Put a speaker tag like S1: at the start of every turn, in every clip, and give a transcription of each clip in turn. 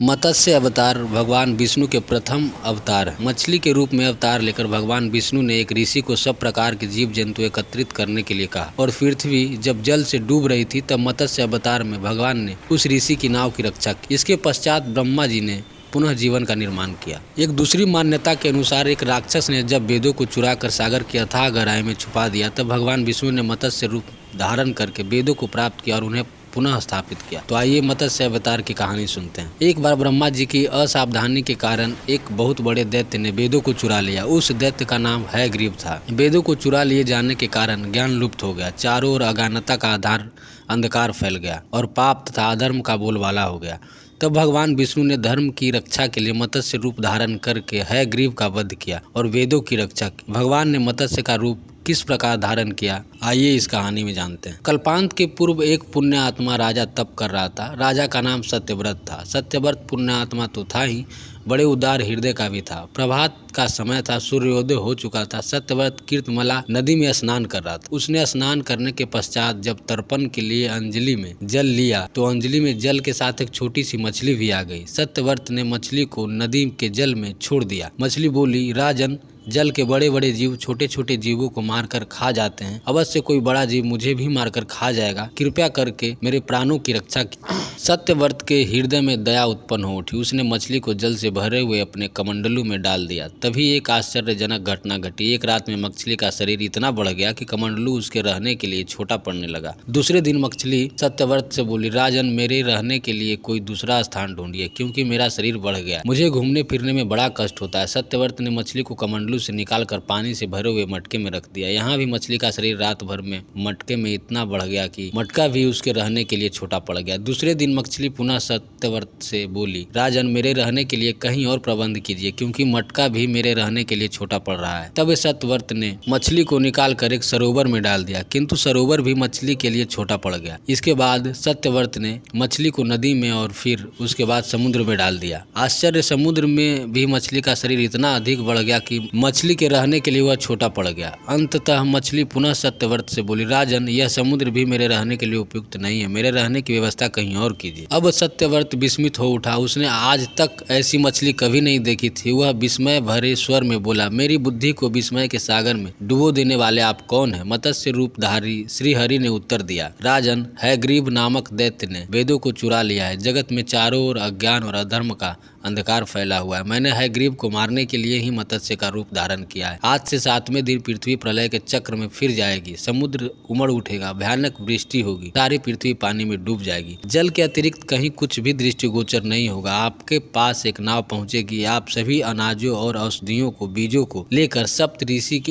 S1: मत्स्य अवतार भगवान विष्णु के प्रथम अवतार है। मछली के रूप में अवतार लेकर भगवान विष्णु ने एक ऋषि को सब प्रकार के जीव जंतु एकत्रित करने के लिए कहा और पृथ्वी जब जल से डूब रही थी तब मत्स्य अवतार में भगवान ने उस ऋषि की नाव की रक्षा की। इसके पश्चात ब्रह्मा जी ने पुनः जीवन का निर्माण किया। एक दूसरी मान्यता के अनुसार एक राक्षस ने जब वेदों को चुरा कर सागर की अथाह गहराई में छुपा दिया तब भगवान विष्णु ने मत्स्य रूप धारण करके वेदों को प्राप्त किया और उन्हें पुनः स्थापित किया। तो आइए मत्स्य अवतार की कहानी सुनते हैं। एक बार ब्रह्मा जी की असावधानी के कारण एक बहुत बड़े दैत्य ने वेदों को चुरा लिया। उस दैत्य का नाम हयग्रीव था। वेदों को चुरा लिए जाने के कारण ज्ञान लुप्त हो गया। चारों ओर अज्ञानता का आधार अंधकार फैल गया और पाप तथा अधर्म का बोलबाला हो गया। तब भगवान विष्णु ने धर्म की रक्षा के लिए मत्स्य रूप धारण करके हयग्रीव का वध किया और वेदों की रक्षा की। भगवान ने मत्स्य का रूप किस प्रकार धारण किया, आइए इस कहानी में जानते हैं। कल्पांत के पूर्व एक पुण्य आत्मा राजा तप कर रहा था। राजा का नाम सत्यव्रत था। सत्यव्रत पुण्य आत्मा तो था ही, बड़े उदार हृदय का भी था। प्रभात का समय था, सूर्योदय हो चुका था। सत्यव्रत कीर्तमला नदी में स्नान कर रहा था। उसने स्नान करने के पश्चात जब तर्पण के लिए अंजलि में जल लिया तो अंजलि में जल के साथ एक छोटी सी मछली भी आ गई। सत्यव्रत ने मछली को नदी के जल में छोड़ दिया। मछली बोली, राजन, जल के बड़े बड़े जीव छोटे छोटे जीवों को मारकर खा जाते हैं। अवश्य कोई बड़ा जीव मुझे भी मारकर खा जाएगा। कृपया करके मेरे प्राणों की रक्षा की। सत्यव्रत के हृदय में दया उत्पन्न हो उठी। उसने मछली को जल से भरे हुए अपने कमंडलू में डाल दिया। तभी एक आश्चर्यजनक घटना घटी। एक रात में मछली का शरीर इतना बढ़ गया कि कमंडलू उसके रहने के लिए छोटा पड़ने लगा। दूसरे दिन मछली सत्यव्रत से बोली, राजन, मेरे रहने के लिए कोई दूसरा स्थान ढूंढिए क्योंकि मेरा शरीर बढ़ गया। मुझे घूमने फिरने में बड़ा कष्ट होता है। सत्यव्रत ने मछली को कमंडलू से निकालकर पानी से भरे हुए मटके में रख दिया। यहाँ भी मछली का शरीर रात भर में मटके में इतना बढ़ गया कि मटका भी उसके रहने के लिए छोटा पड़ गया। दूसरे दिन मछली पुनः सत्यव्रत से बोली, राजन, मेरे रहने के लिए कहीं और प्रबंध कीजिए क्योंकि मटका भी मेरे रहने के लिए छोटा पड़ रहा है। तब सत्यव्रत ने मछली को निकालकर एक सरोवर में डाल दिया, किंतु सरोवर भी मछली के लिए छोटा पड़ गया। इसके बाद सत्यव्रत ने मछली को नदी में और फिर उसके बाद समुद्र में डाल दिया। आश्चर्य, समुद्र में भी मछली का शरीर इतना अधिक बढ़ गया कि मछली के रहने के लिए वह छोटा पड़ गया। अंततः मछली पुनः सत्यव्रत से बोली, राजन, यह समुद्र भी मेरे रहने के लिए उपयुक्त नहीं है। मेरे रहने की व्यवस्था कहीं और कीजिए। अब सत्यव्रत विस्मित हो उठा। उसने आज तक ऐसी मछली कभी नहीं देखी थी। वह विस्मय भरे स्वर में बोला, मेरी बुद्धि को विस्मय के सागर में डुबो देने वाले आप कौन है? मत्स्य रूपधारी श्री हरि ने उत्तर दिया, राजन, हयग्रीव नामक दैत्य ने वेदों को चुरा लिया है। जगत में चारों ओर अज्ञान और अधर्म का अंधकार फैला हुआ है। मैंने हयग्रीव को मारने के लिए ही मत्स्य का रूप धारण किया है। आज से 7वें दिन पृथ्वी प्रलय के चक्र में फिर जाएगी। समुद्र उमड़ उठेगा, भयानक वृष्टि होगी, सारी पृथ्वी पानी में डूब जाएगी। जल के अतिरिक्त कहीं कुछ भी दृष्टिगोचर नहीं होगा। आपके पास एक नाव पहुंचेगी। आप सभी अनाजों और औषधियों को, बीजों को लेकर सप्त ऋषि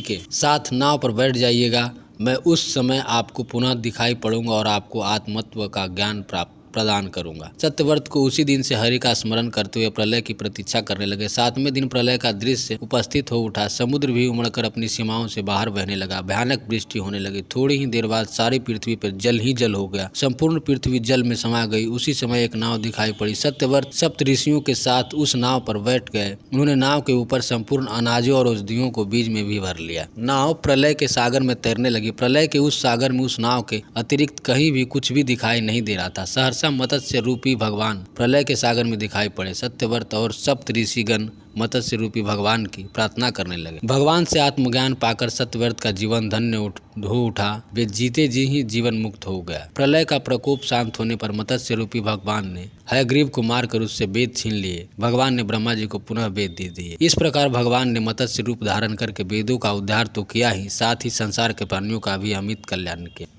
S1: के साथ नाव पर बैठ जाइएगा। मैं उस समय आपको पुनः दिखाई पड़ूंगा और आपको आत्मत्व का ज्ञान प्रदान करूंगा। सत्यव्रत को उसी दिन से हरि का स्मरण करते हुए प्रलय की प्रतीक्षा करने लगे। 7वें दिन प्रलय का दृश्य उपस्थित हो उठा। समुद्र भी उमड़कर अपनी सीमाओं से बाहर बहने लगा। भयानक वृष्टि होने लगी। थोड़ी ही देर बाद सारी पृथ्वी पर जल ही जल हो गया। संपूर्ण पृथ्वी जल में समा गई। उसी समय एक नाव दिखाई पड़ी। सत्यव्रत सप्त ऋषियों के साथ उस नाव पर बैठ गए। उन्होंने नाव के ऊपर संपूर्ण अनाजों और औषधियों को बीज में भी भर लिया। नाव प्रलय के सागर में तैरने लगी। प्रलय के उस सागर में उस नाव के अतिरिक्त कहीं भी कुछ भी दिखाई नहीं दे रहा था। सहर्ष मत्स्य रूपी भगवान प्रलय के सागर में दिखाई पड़े। सत्यव्रत और सप्त ऋषिगण मत्स्य रूपी भगवान की प्रार्थना करने लगे। भगवान से आत्मज्ञान पाकर सत्यव्रत का जीवन धन्य हो उठा। वे जीते जी ही जीवन मुक्त हो गया। प्रलय का प्रकोप शांत होने पर मत्स्य रूपी भगवान ने हयग्रीव को मारकर उससे वेद छीन लिए। भगवान ने ब्रह्मा जी को पुनः वेद दे दिए। इस प्रकार भगवान ने मत्स्य रूप धारण करके वेदों का उद्धार तो किया ही, साथ ही संसार के प्राणियों का भी अमित कल्याण किया।